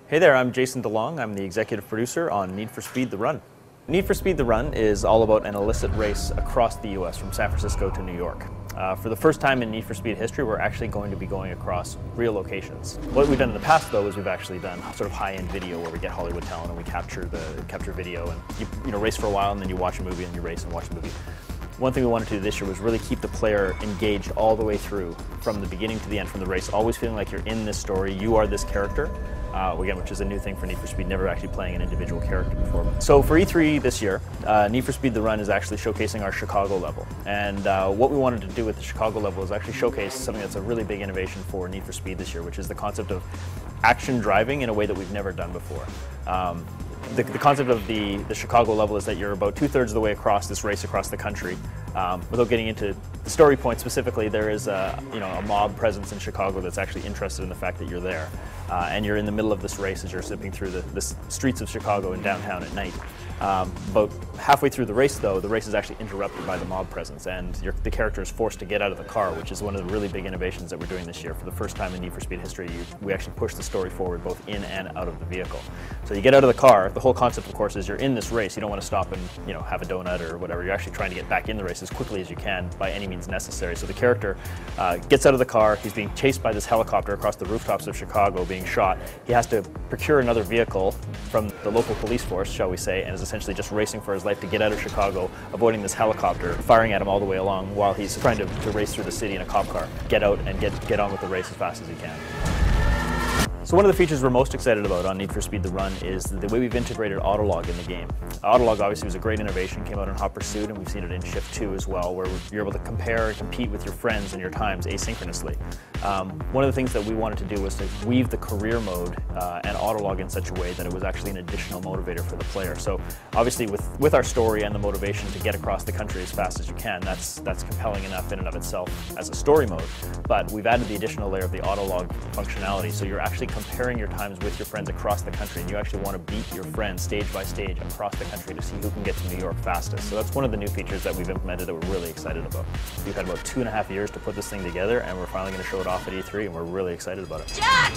Hey there, I'm Jason DeLong. I'm the executive producer on Need for Speed: The Run. Need for Speed: The Run is all about an illicit race across the US from San Francisco to New York. For the first time in Need for Speed history, we're actually going to be going across real locations. What we've done in the past, though, is we've actually done sort of high-end video where we get Hollywood talent and we capture video, and you race for a while and then you watch a movie and you race and watch a movie. One thing we wanted to do this year was really keep the player engaged all the way through, from the beginning to the end, from the race, always feeling like you're in this story, you are this character. Again, which is a new thing for Need for Speed, never actually playing an individual character before. So for E3 this year, Need for Speed: The Run is actually showcasing our Chicago level. And what we wanted to do with the Chicago level is actually showcase something that's a really big innovation for Need for Speed this year, which is the concept of action driving in a way that we've never done before. The concept of the Chicago level is that you're about 2/3 of the way across this race across the country. Without getting into the story point specifically, there is a mob presence in Chicago that's actually interested in the fact that you're there. And you're in the middle of this race as you're zipping through the streets of Chicago in downtown at night. About halfway through the race, though, the race is actually interrupted by the mob presence, and the character is forced to get out of the car, which is one of the really big innovations that we're doing this year. For the first time in Need for Speed history, we actually push the story forward both in and out of the vehicle. So you get out of the car. The whole concept, of course, is you're in this race. You don't want to stop and have a donut or whatever. You're actually trying to get back in the race as quickly as you can by any means necessary. So the character gets out of the car. He's being chased by this helicopter across the rooftops of Chicago, being shot. He has to procure another vehicle from the local police force, shall we say, and is essentially just racing for his life to get out of Chicago, avoiding this helicopter, firing at him all the way along while he's trying to race through the city in a cop car. Get out and get on with the race as fast as he can. So one of the features we're most excited about on Need for Speed: The Run is the way we've integrated Autolog in the game. Autolog obviously was a great innovation, came out in Hot Pursuit, and we've seen it in Shift 2 as well, where you're able to compare and compete with your friends and your times asynchronously. One of the things that we wanted to do was to weave the career mode and Autolog in such a way that it was actually an additional motivator for the player. So obviously with our story and the motivation to get across the country as fast as you can, that's compelling enough in and of itself as a story mode. But we've added the additional layer of the Autolog functionality, so you're actually comparing your times with your friends across the country, and you actually want to beat your friends stage by stage across the country to see who can get to New York fastest. So that's one of the new features that we've implemented that we're really excited about. We've had about 2.5 years to put this thing together, and we're finally going to show it off at E3, and we're really excited about it. Jack!